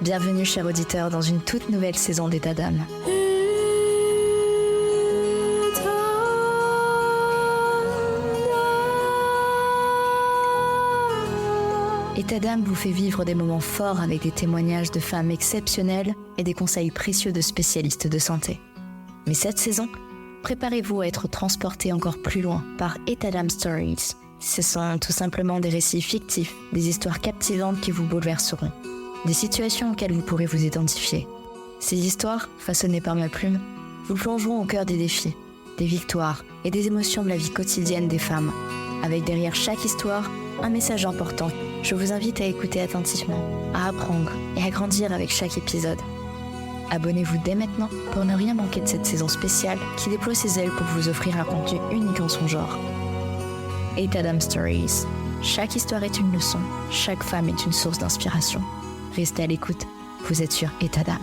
Bienvenue, chers auditeurs, dans une toute nouvelle saison d'État d'âme. État d'âme vous fait vivre des moments forts avec des témoignages de femmes exceptionnelles et des conseils précieux de spécialistes de santé. Mais cette saison, préparez-vous à être transportés encore plus loin par État d'âme Stories. Ce sont tout simplement des récits fictifs, des histoires captivantes qui vous bouleverseront, des situations auxquelles vous pourrez vous identifier. Ces histoires, façonnées par ma plume, vous plongeront au cœur des défis, des victoires et des émotions de la vie quotidienne des femmes, avec derrière chaque histoire un message important. Je vous invite à écouter attentivement, à apprendre et à grandir avec chaque épisode. Abonnez-vous dès maintenant pour ne rien manquer de cette saison spéciale qui déploie ses ailes pour vous offrir un contenu unique en son genre. État d'âme Stories. Chaque histoire est une leçon, chaque femme est une source d'inspiration. Restez à l'écoute, vous êtes sur État d'âme.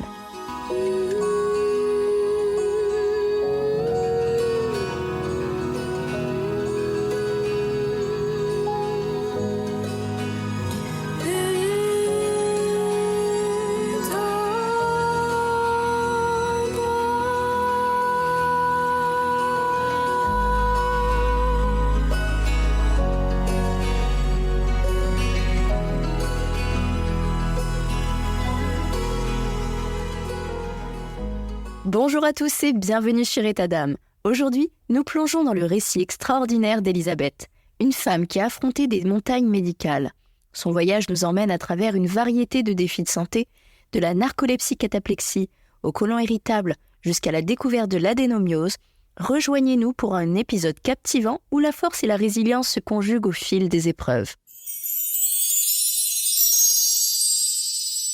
Bonjour à tous et bienvenue sur État d'âme. Aujourd'hui, nous plongeons dans le récit extraordinaire d'Elisabeth, une femme qui a affronté des montagnes médicales. Son voyage nous emmène à travers une variété de défis de santé, de la narcolepsie-cataplexie au côlon irritable jusqu'à la découverte de l'adénomiose. Rejoignez-nous pour un épisode captivant où la force et la résilience se conjuguent au fil des épreuves.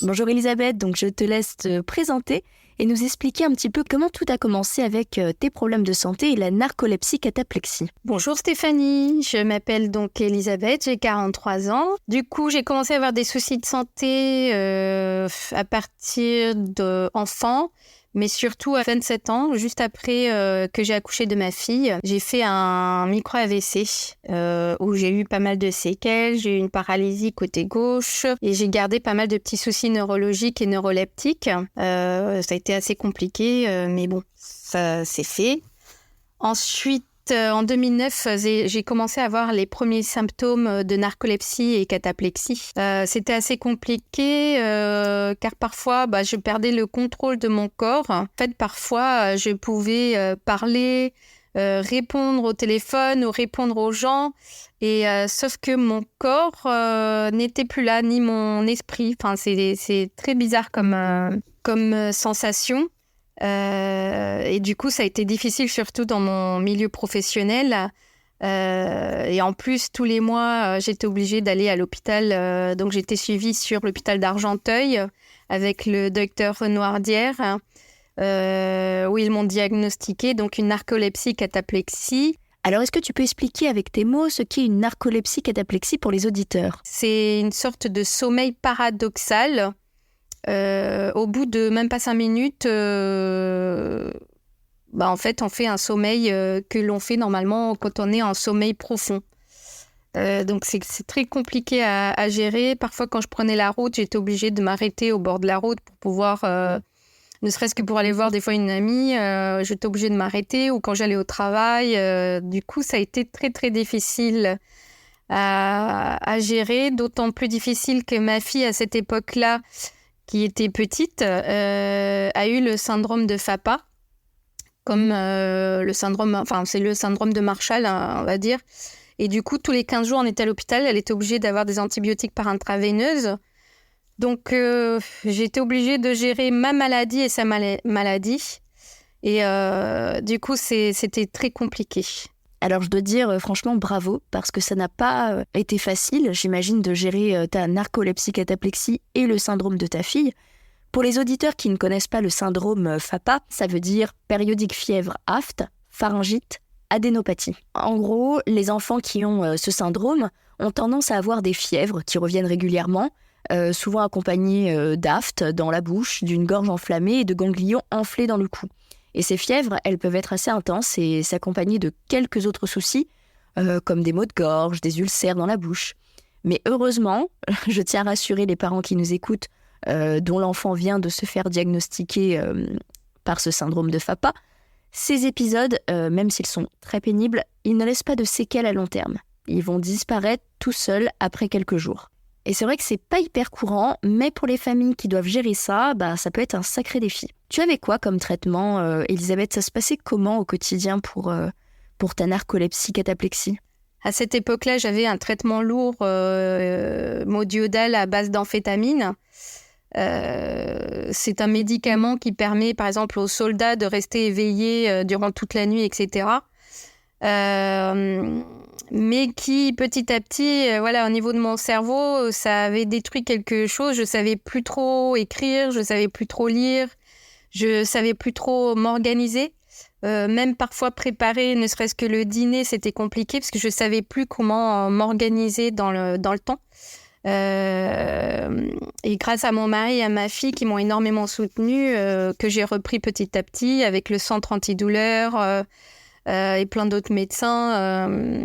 Bonjour Elisabeth, donc je te laisse te présenter et nous expliquer un petit peu comment tout a commencé avec tes problèmes de santé et la narcolepsie-cataplexie. Bonjour Stéphanie, je m'appelle donc Elisabeth, j'ai 43 ans. Du coup, j'ai commencé à avoir des soucis de santé à partir d'enfant, mais surtout à 27 ans, juste après que j'ai accouché de ma fille. J'ai fait un micro-AVC où j'ai eu pas mal de séquelles, j'ai eu une paralysie côté gauche et j'ai gardé pas mal de petits soucis neurologiques et neuroleptiques. Ça a été assez compliqué, mais bon, ça c'est fait. Ensuite, en 2009, j'ai commencé à avoir les premiers symptômes de narcolepsie et cataplexie. C'était assez compliqué car parfois je perdais le contrôle de mon corps. En fait, parfois, je pouvais parler, répondre au téléphone ou répondre aux gens. Et sauf que mon corps n'était plus là, ni mon esprit. Enfin, c'est très bizarre comme sensation. Et du coup, ça a été difficile, surtout dans mon milieu professionnel. Et en plus, tous les mois, j'étais obligée d'aller à l'hôpital. Donc, j'étais suivie sur l'hôpital d'Argenteuil avec le docteur Noirdière, où ils m'ont diagnostiqué donc une narcolepsie-cataplexie. Alors, est-ce que tu peux expliquer avec tes mots ce qu'est une narcolepsie-cataplexie pour les auditeurs ? C'est une sorte de sommeil paradoxal. Au bout de même pas 5 minutes, en fait, on fait un sommeil que l'on fait normalement quand on est en sommeil profond. Donc, c'est très compliqué à gérer. Parfois, quand je prenais la route, j'étais obligée de m'arrêter au bord de la route pour pouvoir, ne serait-ce que pour aller voir des fois une amie, j'étais obligée de m'arrêter, ou quand j'allais au travail. Du coup, ça a été très, très difficile à gérer, d'autant plus difficile que ma fille, à cette époque-là, qui était petite, a eu le syndrome de Fapa, comme le syndrome, c'est le syndrome de Marshall, on va dire. Et du coup, tous les 15 jours, on était à l'hôpital, elle était obligée d'avoir des antibiotiques par intraveineuse. Donc, j'ai été obligée de gérer ma maladie et sa maladie. Et du coup, c'était très compliqué. Alors, je dois dire franchement bravo, parce que ça n'a pas été facile, j'imagine, de gérer ta narcolepsie-cataplexie et le syndrome de ta fille. Pour les auditeurs qui ne connaissent pas le syndrome FAPA, ça veut dire périodique fièvre aphte, pharyngite, adénopathie. En gros, les enfants qui ont ce syndrome ont tendance à avoir des fièvres qui reviennent régulièrement, souvent accompagnées d'aphte dans la bouche, d'une gorge enflammée et de ganglions enflés dans le cou. Et ces fièvres, elles peuvent être assez intenses et s'accompagner de quelques autres soucis, comme des maux de gorge, des ulcères dans la bouche. Mais heureusement, je tiens à rassurer les parents qui nous écoutent, dont l'enfant vient de se faire diagnostiquer par ce syndrome de Fapa, ces épisodes, même s'ils sont très pénibles, ils ne laissent pas de séquelles à long terme. Ils vont disparaître tout seuls après quelques jours. Et c'est vrai que c'est pas hyper courant, mais pour les familles qui doivent gérer ça, ça peut être un sacré défi. Tu avais quoi comme traitement, Elisabeth? Ça se passait comment au quotidien pour ta narcolepsie cataplexie? À cette époque-là, j'avais un traitement lourd modiodal à base d'amphétamine. C'est un médicament qui permet, par exemple, aux soldats de rester éveillés durant toute la nuit, etc. Mais qui, petit à petit, au niveau de mon cerveau, ça avait détruit quelque chose. Je savais plus trop écrire, je savais plus trop lire, je savais plus trop m'organiser. Même parfois préparer, ne serait-ce que le dîner, c'était compliqué parce que je savais plus comment m'organiser dans le temps. Et grâce à mon mari et à ma fille qui m'ont énormément soutenue, que j'ai repris petit à petit avec le centre antidouleur et plein d'autres médecins.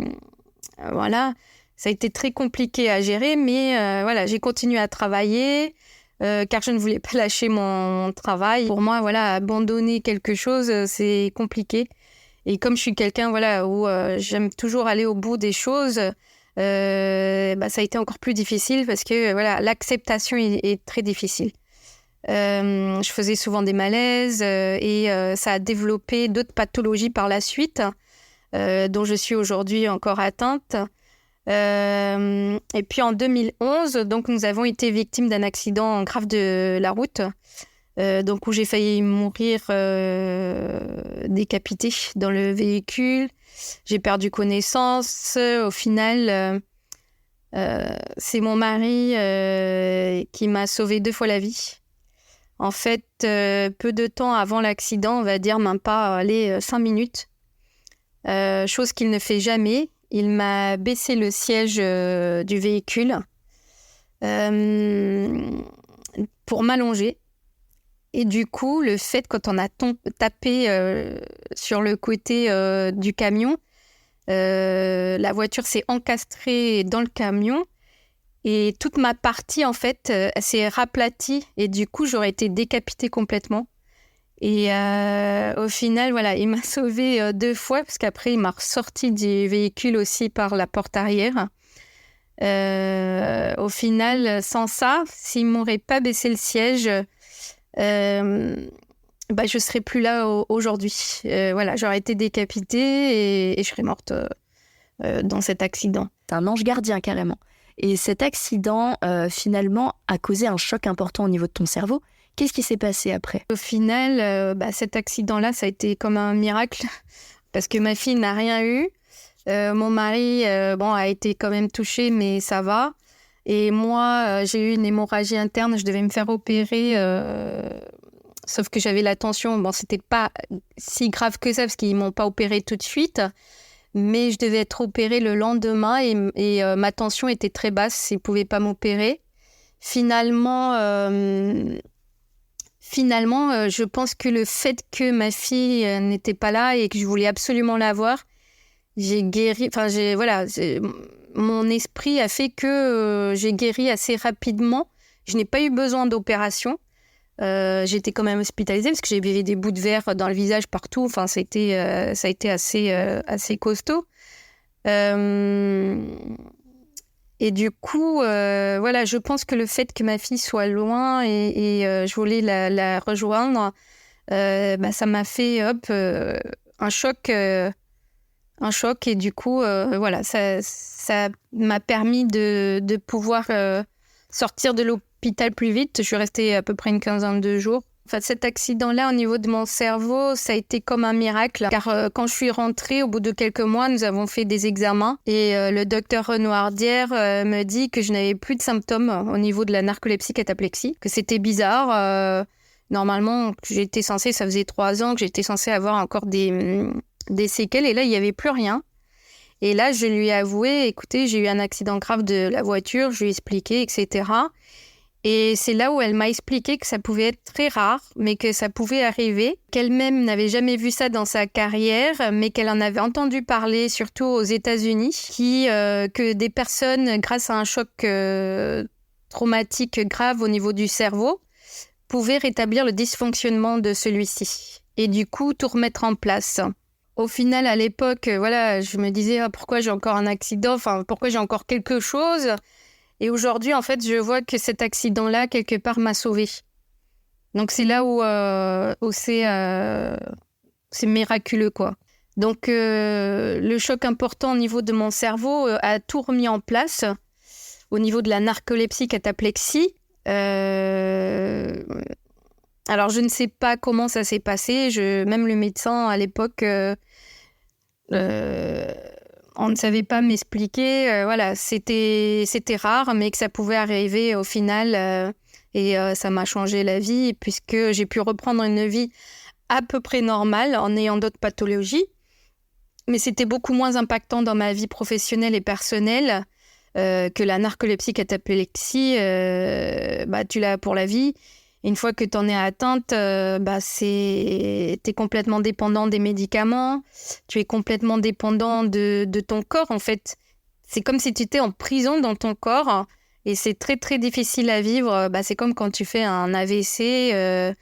Ça a été très compliqué à gérer, mais j'ai continué à travailler car je ne voulais pas lâcher mon travail. Pour moi, abandonner quelque chose, c'est compliqué. Et comme je suis quelqu'un où j'aime toujours aller au bout des choses, ça a été encore plus difficile parce que l'acceptation est très difficile. Je faisais souvent des malaises et ça a développé d'autres pathologies par la suite dont je suis aujourd'hui encore atteinte. Et puis en 2011, donc, nous avons été victimes d'un accident grave de la route, où j'ai failli mourir décapitée dans le véhicule. J'ai perdu connaissance. Au final, c'est mon mari qui m'a sauvé 2 fois la vie. En fait, peu de temps avant l'accident, on va dire même pas 5 minutes, chose qu'il ne fait jamais, il m'a baissé le siège du véhicule pour m'allonger. Et du coup, le fait, quand on a tapé sur le côté du camion, la voiture s'est encastrée dans le camion et toute ma partie, en fait, s'est raplatie. Et du coup, j'aurais été décapitée complètement. Et au final, il m'a sauvée 2 fois parce qu'après, il m'a ressorti du véhicule aussi par la porte arrière. Au final, sans ça, s'il ne m'aurait pas baissé le siège, je ne serais plus là aujourd'hui. J'aurais été décapitée et je serais morte dans cet accident. T'es un ange gardien, carrément. Et cet accident, finalement, a causé un choc important au niveau de ton cerveau. Qu'est-ce qui s'est passé après? Au final, cet accident-là, ça a été comme un miracle parce que ma fille n'a rien eu. Mon mari a été quand même touché, mais ça va. Et moi, j'ai eu une hémorragie interne. Je devais me faire opérer, sauf que j'avais la tension. Bon, c'était pas si grave que ça parce qu'ils m'ont pas opéré tout de suite. Mais je devais être opérée le lendemain et ma tension était très basse. Ils ne pouvaient pas m'opérer. Finalement, je pense que le fait que ma fille n'était pas là et que je voulais absolument la voir, j'ai guéri. Mon esprit a fait que j'ai guéri assez rapidement. Je n'ai pas eu besoin d'opération. J'étais quand même hospitalisée parce que j'avais des bouts de verre dans le visage partout. Enfin, ça a été assez costaud. Et du coup, je pense que le fait que ma fille soit loin et je voulais la rejoindre, ça m'a fait un choc. Et du coup, ça m'a permis de pouvoir sortir de l'hôpital plus vite. Je suis restée à peu près une quinzaine de jours. En fait, cet accident-là, au niveau de mon cerveau, ça a été comme un miracle. Car quand je suis rentrée, au bout de quelques mois, nous avons fait des examens. Et le docteur Renoirdière me dit que je n'avais plus de symptômes au niveau de la narcolepsie cataplexie. Que c'était bizarre. Normalement, ça faisait 3 ans que j'étais censée avoir encore des séquelles. Et là, il n'y avait plus rien. Et là, je lui ai avoué, écoutez, j'ai eu un accident grave de la voiture. Je lui ai expliqué, etc. Et c'est là où elle m'a expliqué que ça pouvait être très rare, mais que ça pouvait arriver, qu'elle-même n'avait jamais vu ça dans sa carrière, mais qu'elle en avait entendu parler, surtout aux États-Unis, que des personnes, grâce à un choc traumatique grave au niveau du cerveau pouvait rétablir le dysfonctionnement de celui-ci et du coup tout remettre en place. Au final, à l'époque, je me disais pourquoi j'ai encore un accident, pourquoi j'ai encore quelque chose. Et aujourd'hui, en fait, je vois que cet accident-là, quelque part, m'a sauvée. Donc c'est là où c'est miraculeux, quoi. Donc le choc important au niveau de mon cerveau a tout remis en place. Au niveau de la narcolepsie, cataplexie, alors, je ne sais pas comment ça s'est passé. Même le médecin, à l'époque, on ne savait pas m'expliquer. C'était rare, mais que ça pouvait arriver au final. Et ça m'a changé la vie, puisque j'ai pu reprendre une vie à peu près normale en ayant d'autres pathologies. Mais c'était beaucoup moins impactant dans ma vie professionnelle et personnelle que la narcolepsie, cataplexie. Tu l'as pour la vie. Une fois que tu en es atteinte, tu es complètement dépendant des médicaments, tu es complètement dépendant de ton corps, en fait. C'est comme si tu étais en prison dans ton corps et c'est très, très difficile à vivre. C'est comme quand tu fais un AVC,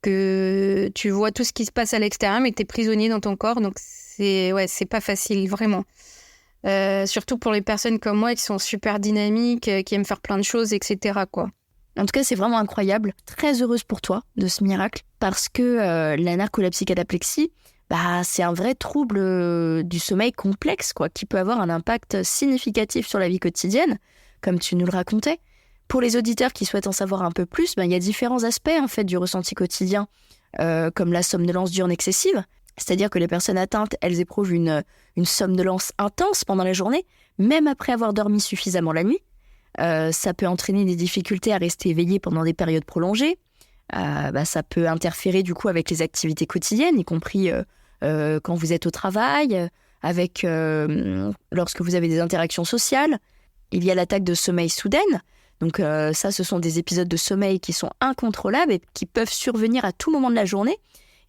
que tu vois tout ce qui se passe à l'extérieur, mais que tu es prisonnier dans ton corps. Donc, c'est pas facile, vraiment. Surtout pour les personnes comme moi qui sont super dynamiques, qui aiment faire plein de choses, etc., quoi. En tout cas, c'est vraiment incroyable. Très heureuse pour toi de ce miracle parce que la narcolepsie cataplexie, c'est un vrai trouble du sommeil complexe, quoi, qui peut avoir un impact significatif sur la vie quotidienne, comme tu nous le racontais. Pour les auditeurs qui souhaitent en savoir un peu plus, il y a différents aspects en fait du ressenti quotidien, comme la somnolence diurne excessive, c'est-à-dire que les personnes atteintes, elles éprouvent une somnolence intense pendant la journée, même après avoir dormi suffisamment la nuit. Ça peut entraîner des difficultés à rester éveillé pendant des périodes prolongées. Ça peut interférer du coup avec les activités quotidiennes, y compris quand vous êtes au travail, lorsque vous avez des interactions sociales. Il y a l'attaque de sommeil soudaine. Donc ce sont des épisodes de sommeil qui sont incontrôlables et qui peuvent survenir à tout moment de la journée.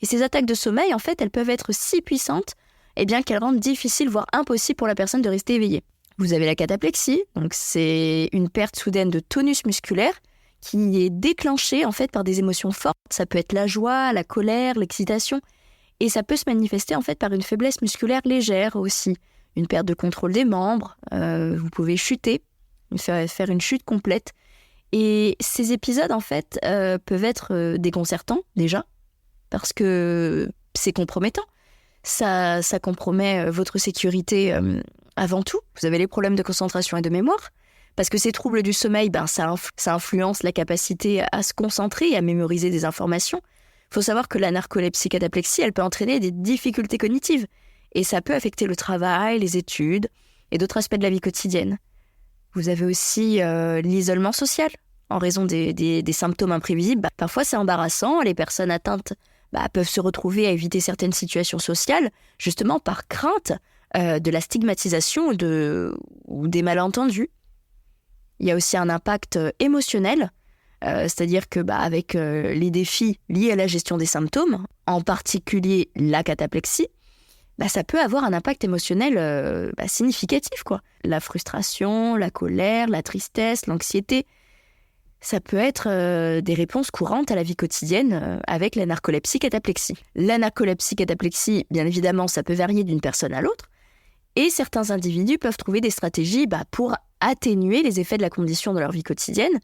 Et ces attaques de sommeil, en fait, elles peuvent être si puissantes qu'elles rendent difficile, voire impossible pour la personne de rester éveillée. Vous avez la cataplexie, donc c'est une perte soudaine de tonus musculaire qui est déclenchée en fait par des émotions fortes. Ça peut être la joie, la colère, l'excitation, et ça peut se manifester en fait par une faiblesse musculaire légère aussi, une perte de contrôle des membres. Vous pouvez chuter, faire une chute complète. Et ces épisodes en fait peuvent être déconcertants déjà, parce que c'est compromettant. Ça compromet votre sécurité avant tout. Vous avez les problèmes de concentration et de mémoire, parce que ces troubles du sommeil, ça influence la capacité à se concentrer et à mémoriser des informations. Il faut savoir que la narcolepsie cataplexie, elle peut entraîner des difficultés cognitives, et ça peut affecter le travail, les études et d'autres aspects de la vie quotidienne. Vous avez aussi l'isolement social, en raison des symptômes imprévisibles. Parfois, c'est embarrassant, les personnes atteintes peuvent se retrouver à éviter certaines situations sociales, justement par crainte de la stigmatisation ou des malentendus. Il y a aussi un impact émotionnel, c'est-à-dire que avec les défis liés à la gestion des symptômes, en particulier la cataplexie, ça peut avoir un impact émotionnel significatif, quoi. La frustration, la colère, la tristesse, l'anxiété, ça peut être des réponses courantes à la vie quotidienne avec la narcolepsie cataplexie. La narcolepsie cataplexie, bien évidemment, ça peut varier d'une personne à l'autre, et certains individus peuvent trouver des stratégies pour atténuer les effets de la condition dans leur vie quotidienne.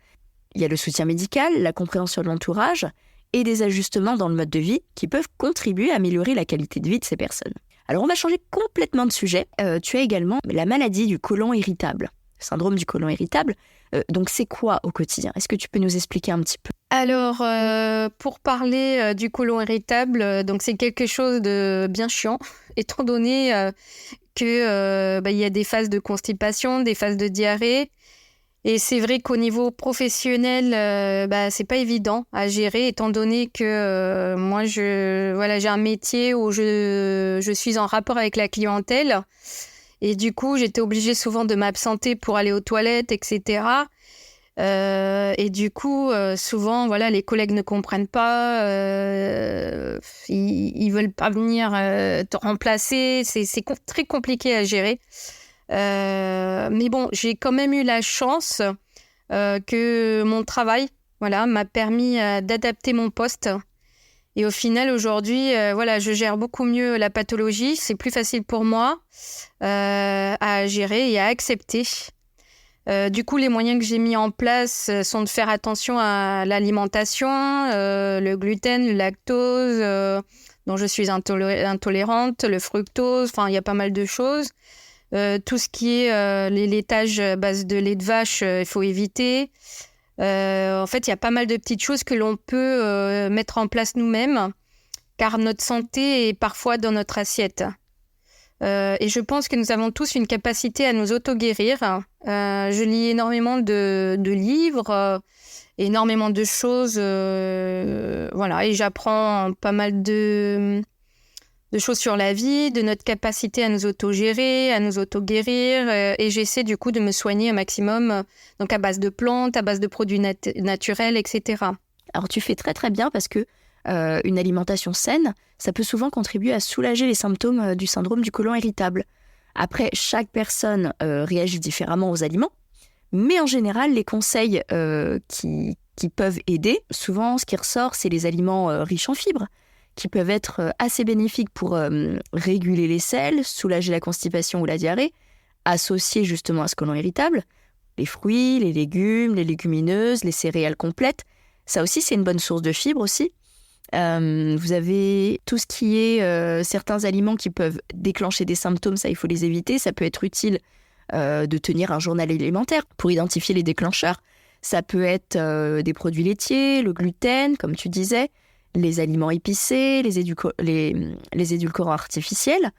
Il y a le soutien médical, la compréhension de l'entourage et des ajustements dans le mode de vie qui peuvent contribuer à améliorer la qualité de vie de ces personnes. Alors on va changer complètement de sujet. Tu as également la maladie du côlon irritable, le syndrome du côlon irritable. Donc c'est quoi au quotidien ? Est-ce que tu peux nous expliquer un petit peu ? Alors, pour parler du côlon irritable, donc c'est quelque chose de bien chiant, étant donné que il y a des phases de constipation, des phases de diarrhée. Et c'est vrai qu'au niveau professionnel, c'est pas évident à gérer, étant donné que moi, j'ai un métier où je suis en rapport avec la clientèle. Et du coup, j'étais obligée souvent de m'absenter pour aller aux toilettes, etc. Et du coup, souvent, les collègues ne comprennent pas, ils veulent pas venir te remplacer. C'est très compliqué à gérer. Mais bon, j'ai quand même eu la chance que mon travail m'a permis d'adapter mon poste. Et au final, aujourd'hui, je gère beaucoup mieux la pathologie. C'est plus facile pour moi à gérer et à accepter. Du coup, les moyens que j'ai mis en place sont de faire attention à l'alimentation, le gluten, le lactose, dont je suis intolérante, le fructose, il y a pas mal de choses. Tout ce qui est les laitages à base de lait de vache, il faut éviter. En fait, il y a pas mal de petites choses que l'on peut mettre en place nous-mêmes, car notre santé est parfois dans notre assiette. Et je pense que nous avons tous une capacité à nous auto-guérir. Je lis énormément de livres, énormément de choses, et j'apprends pas mal de choses sur la vie, de notre capacité à nous auto-gérer, à nous auto-guérir, et j'essaie du coup de me soigner un maximum, donc à base de plantes, à base de produits naturels, etc. Alors tu fais très très bien parce que une alimentation saine, ça peut souvent contribuer à soulager les symptômes du syndrome du côlon irritable. Après, chaque personne réagit différemment aux aliments, mais en général, les conseils qui peuvent aider, souvent ce qui ressort, c'est les aliments riches en fibres, qui peuvent être assez bénéfiques pour réguler les selles, soulager la constipation ou la diarrhée, associés justement à ce côlon irritable. Les fruits, les légumes, les légumineuses, les céréales complètes, ça aussi c'est une bonne source de fibres aussi. Vous avez tout ce qui est certains aliments qui peuvent déclencher des symptômes, ça il faut les éviter. Ça peut être utile de tenir un journal alimentaire pour identifier les déclencheurs. Ça peut être des produits laitiers, le gluten, comme tu disais, les aliments épicés, les édulcorants artificiels,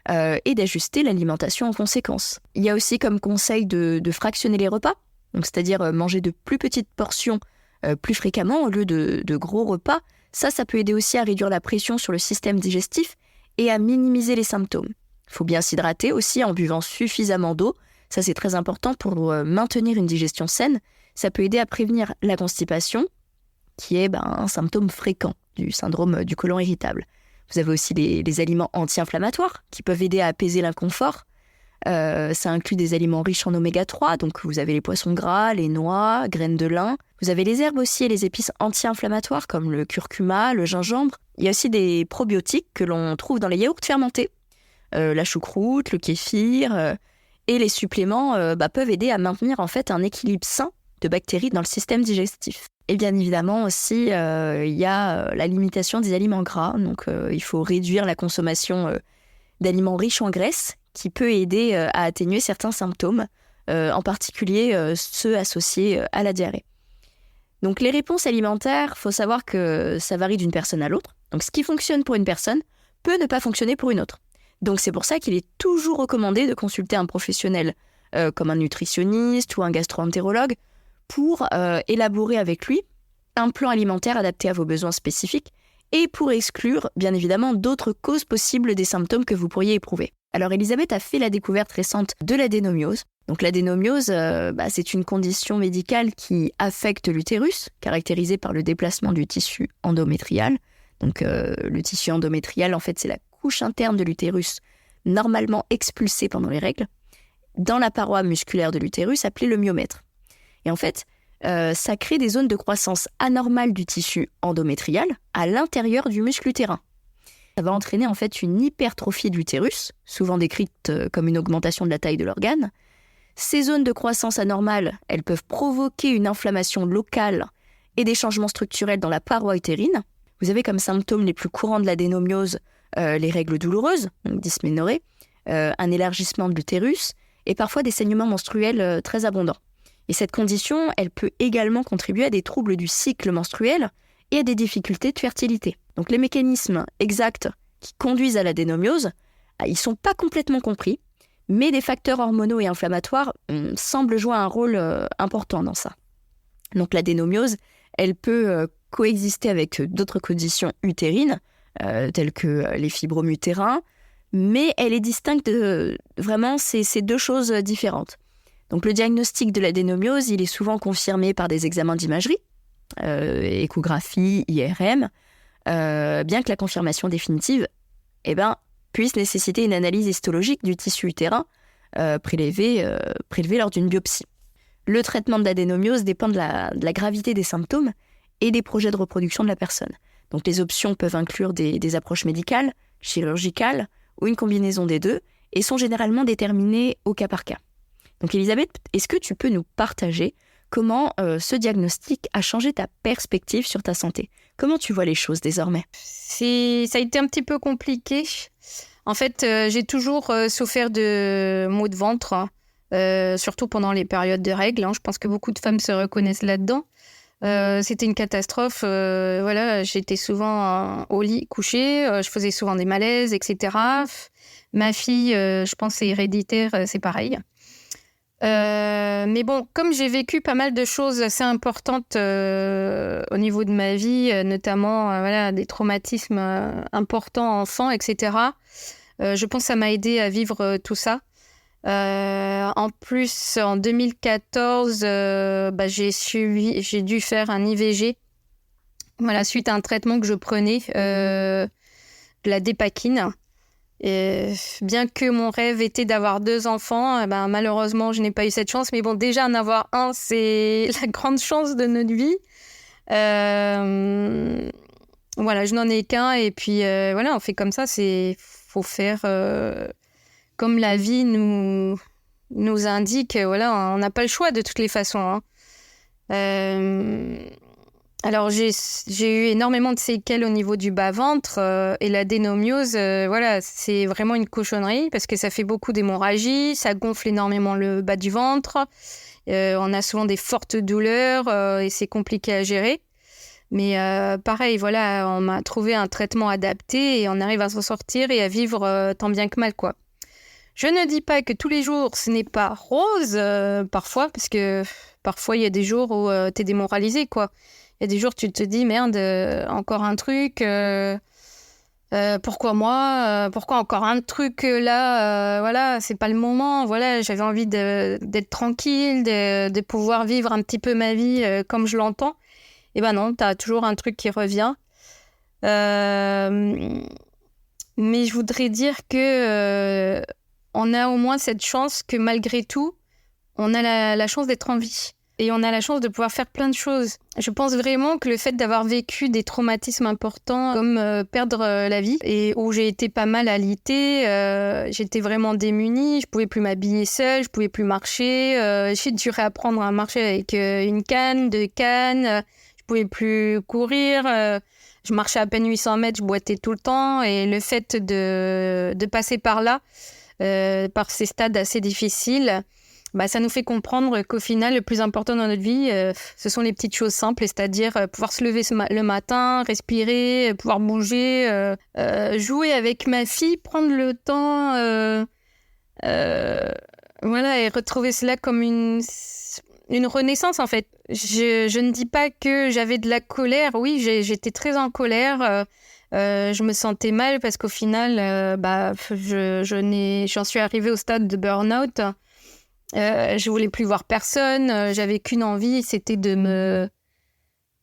et d'ajuster l'alimentation en conséquence. Il y a aussi comme conseil de fractionner les repas, donc c'est-à-dire manger de plus petites portions plus fréquemment au lieu de gros repas. Ça peut aider aussi à réduire la pression sur le système digestif et à minimiser les symptômes. Il faut bien s'hydrater aussi en buvant suffisamment d'eau. Ça, c'est très important pour maintenir une digestion saine. Ça peut aider à prévenir la constipation, qui est un symptôme fréquent du syndrome du côlon irritable. Vous avez aussi les aliments anti-inflammatoires qui peuvent aider à apaiser l'inconfort. Ça inclut des aliments riches en oméga 3, donc vous avez les poissons gras, les noix, graines de lin. Vous avez les herbes aussi et les épices anti-inflammatoires comme le curcuma, le gingembre. Il y a aussi des probiotiques que l'on trouve dans les yaourts fermentés. La choucroute, le kéfir et les suppléments peuvent aider à maintenir en fait un équilibre sain de bactéries dans le système digestif. Et bien évidemment aussi, il y a la limitation des aliments gras. Donc il faut réduire la consommation d'aliments riches en graisse qui peut aider à atténuer certains symptômes, en particulier ceux associés à la diarrhée. Donc les réponses alimentaires, il faut savoir que ça varie d'une personne à l'autre. Donc ce qui fonctionne pour une personne peut ne pas fonctionner pour une autre. Donc c'est pour ça qu'il est toujours recommandé de consulter un professionnel comme un nutritionniste ou un gastro-entérologue pour élaborer avec lui un plan alimentaire adapté à vos besoins spécifiques et pour exclure, bien évidemment, d'autres causes possibles des symptômes que vous pourriez éprouver. Alors Elisabeth a fait la découverte récente de l'adénomiose. Donc l'adénomiose, c'est une condition médicale qui affecte l'utérus, caractérisée par le déplacement du tissu endométrial. Donc le tissu endométrial, en fait, c'est la couche interne de l'utérus, normalement expulsée pendant les règles, dans la paroi musculaire de l'utérus appelée le myomètre. Et en fait, ça crée des zones de croissance anormale du tissu endométrial à l'intérieur du muscle utérin. Ça va entraîner en fait une hypertrophie de l'utérus, souvent décrite comme une augmentation de la taille de l'organe. Ces zones de croissance anormale, elles peuvent provoquer une inflammation locale et des changements structurels dans la paroi utérine. Vous avez comme symptômes les plus courants de l'adénomiose les règles douloureuses, donc dysménorrhée, un élargissement de l'utérus et parfois des saignements menstruels très abondants. Et cette condition, elle peut également contribuer à des troubles du cycle menstruel et à des difficultés de fertilité. Donc les mécanismes exacts qui conduisent à l'adénomiose, ils ne sont pas complètement compris, mais des facteurs hormonaux et inflammatoires semblent jouer un rôle important dans ça. Donc l'adénomiose, elle peut coexister avec d'autres conditions utérines, telles que les fibromes utérins, mais elle est distincte de vraiment ces deux choses différentes. Donc le diagnostic de l'adénomiose, il est souvent confirmé par des examens d'imagerie, échographie, IRM, bien que la confirmation définitive puisse nécessiter une analyse histologique du tissu utérin prélevée lors d'une biopsie. Le traitement de l'adénomiose dépend de la gravité des symptômes et des projets de reproduction de la personne. Donc les options peuvent inclure des approches médicales, chirurgicales ou une combinaison des deux et sont généralement déterminées au cas par cas. Donc Elisabeth, est-ce que tu peux nous partager comment ce diagnostic a changé ta perspective sur ta santé? Comment tu vois les choses désormais? Ça a été un petit peu compliqué. En fait, j'ai toujours souffert de maux de ventre, surtout pendant les périodes de règles. Je pense que beaucoup de femmes se reconnaissent là-dedans. C'était une catastrophe. J'étais souvent au lit couchée, je faisais souvent des malaises, etc. Ma fille, je pense c'est héréditaire, c'est pareil. Mais bon, comme j'ai vécu pas mal de choses assez importantes au niveau de ma vie, notamment des traumatismes importants enfants, etc., je pense que ça m'a aidé à vivre tout ça. En plus, en 2014, j'ai dû faire un IVG, suite à un traitement que je prenais, de la dépakine. Et bien que mon rêve était d'avoir 2 enfants, malheureusement, je n'ai pas eu cette chance. Mais bon, déjà, en avoir un, c'est la grande chance de notre vie. Je n'en ai qu'un. Et puis, on fait comme ça. Faut faire comme la vie nous indique. On n'a pas le choix de toutes les façons. Alors, j'ai eu énormément de séquelles au niveau du bas-ventre et l'adénomiose, c'est vraiment une cochonnerie parce que ça fait beaucoup d'hémorragie, ça gonfle énormément le bas du ventre, on a souvent des fortes douleurs et c'est compliqué à gérer. Mais pareil, on m'a trouvé un traitement adapté et on arrive à s'en sortir et à vivre tant bien que mal, quoi. Je ne dis pas que tous les jours, ce n'est pas rose, parfois, parce que parfois, il y a des jours où t'es démoralisé, quoi. Il y a des jours, tu te dis, merde, encore un truc, pourquoi moi pourquoi encore un truc là c'est pas le moment. J'avais envie d'être tranquille, de pouvoir vivre un petit peu ma vie comme je l'entends. Et non, t'as toujours un truc qui revient. Mais je voudrais dire que on a au moins cette chance que malgré tout, on a la chance d'être en vie. Et on a la chance de pouvoir faire plein de choses. Je pense vraiment que le fait d'avoir vécu des traumatismes importants, comme perdre la vie, et où j'ai été pas mal alitée, j'étais vraiment démunie, je pouvais plus m'habiller seule, je pouvais plus marcher, j'ai dû réapprendre à marcher avec une canne, 2 cannes, je pouvais plus courir, je marchais à peine 800 mètres, je boitais tout le temps, et le fait de passer par là, par ces stades assez difficiles, ça nous fait comprendre qu'au final, le plus important dans notre vie, ce sont les petites choses simples, c'est-à-dire pouvoir se lever le matin, respirer, pouvoir bouger, jouer avec ma fille, prendre le temps, et retrouver cela comme une renaissance, en fait. Je ne dis pas que j'avais de la colère. Oui, j'étais très en colère. Je me sentais mal parce qu'au final, j'en suis arrivée au stade de burn-out. Je voulais plus voir personne, j'avais qu'une envie, c'était de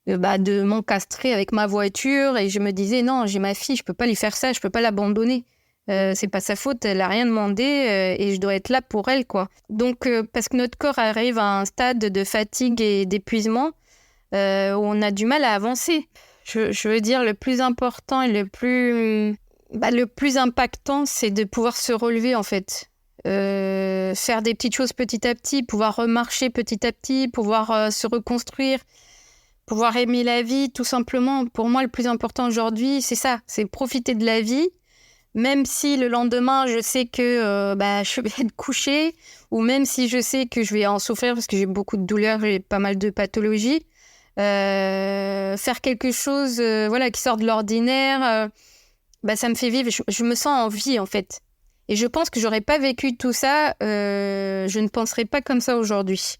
m'encastrer avec ma voiture et je me disais non, j'ai ma fille, je peux pas lui faire ça, je peux pas l'abandonner. C'est pas sa faute, elle a rien demandé et je dois être là pour elle, quoi. Donc parce que notre corps arrive à un stade de fatigue et d'épuisement où on a du mal à avancer. Je veux dire, le plus important et le plus impactant, c'est de pouvoir se relever, en fait. Faire des petites choses petit à petit, pouvoir remarcher petit à petit, pouvoir se reconstruire, pouvoir aimer la vie, tout simplement. Pour moi, le plus important aujourd'hui, c'est ça, c'est profiter de la vie, même si le lendemain, je sais que je vais être couchée, ou même si je sais que je vais en souffrir parce que j'ai beaucoup de douleurs, j'ai pas mal de pathologies. Faire quelque chose qui sort de l'ordinaire, ça me fait vivre, je me sens en vie, en fait. Et je pense que j'aurais pas vécu tout ça, je ne penserais pas comme ça aujourd'hui.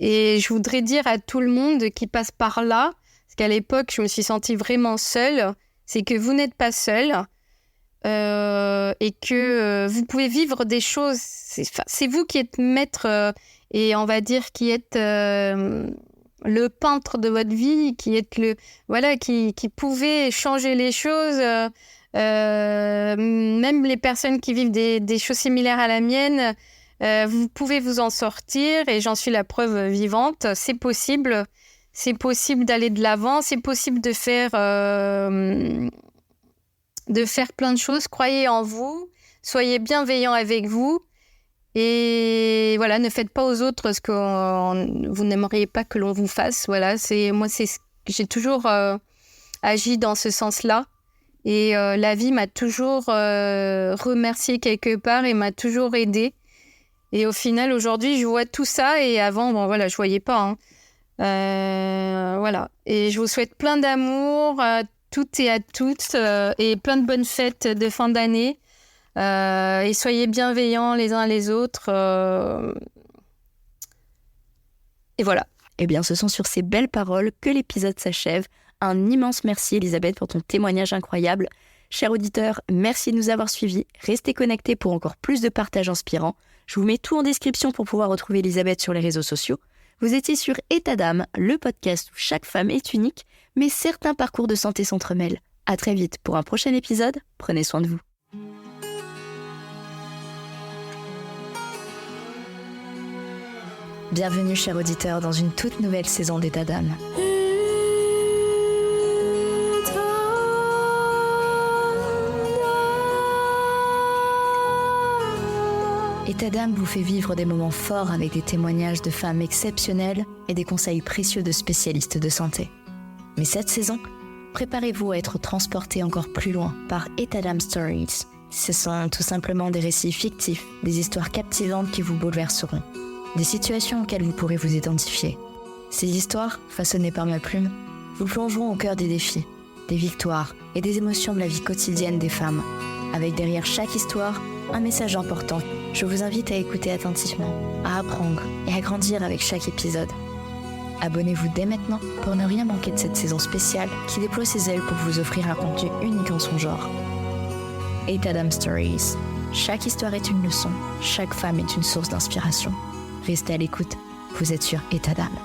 Et je voudrais dire à tout le monde qui passe par là, parce qu'à l'époque, je me suis sentie vraiment seule, c'est que vous n'êtes pas seul et que vous pouvez vivre des choses. C'est vous qui êtes maître et on va dire qui êtes le peintre de votre vie, qui êtes qui pouvez changer les choses. Même les personnes qui vivent des choses similaires à la mienne, Vous pouvez vous en sortir et j'en suis la preuve vivante. C'est possible d'aller de l'avant, c'est possible de faire plein de choses. Croyez en vous, soyez bienveillants avec vous et voilà, ne faites pas aux autres ce que vous n'aimeriez pas que l'on vous fasse. Voilà, j'ai toujours agi dans ce sens-là et la vie m'a toujours remerciée quelque part et m'a toujours aidée. Et au final, aujourd'hui, je vois tout ça et avant, je voyais pas. Voilà. Et je vous souhaite plein d'amour à toutes et à toutes et plein de bonnes fêtes de fin d'année. Et soyez bienveillants les uns les autres. Et voilà. Eh bien, ce sont sur ces belles paroles que l'épisode s'achève. Un immense merci, Elisabeth, pour ton témoignage incroyable. Chers auditeurs, merci de nous avoir suivis. Restez connectés pour encore plus de partages inspirants. Je vous mets tout en description pour pouvoir retrouver Elisabeth sur les réseaux sociaux. Vous étiez sur État d'âme, le podcast où chaque femme est unique, mais certains parcours de santé s'entremêlent. À très vite pour un prochain épisode. Prenez soin de vous. Bienvenue, chers auditeurs, dans une toute nouvelle saison d'État d'âme. État d'âme vous fait vivre des moments forts avec des témoignages de femmes exceptionnelles et des conseils précieux de spécialistes de santé. Mais cette saison, préparez-vous à être transportés encore plus loin par État d'âme Stories. Ce sont tout simplement des récits fictifs, des histoires captivantes qui vous bouleverseront, des situations auxquelles vous pourrez vous identifier. Ces histoires, façonnées par ma plume, vous plongeront au cœur des défis, des victoires et des émotions de la vie quotidienne des femmes, avec derrière chaque histoire un message important. Je vous invite à écouter attentivement, à apprendre et à grandir avec chaque épisode. Abonnez-vous dès maintenant pour ne rien manquer de cette saison spéciale qui déploie ses ailes pour vous offrir un contenu unique en son genre. État d'âme Stories. Chaque histoire est une leçon, chaque femme est une source d'inspiration. Restez à l'écoute, vous êtes sur État d'âme.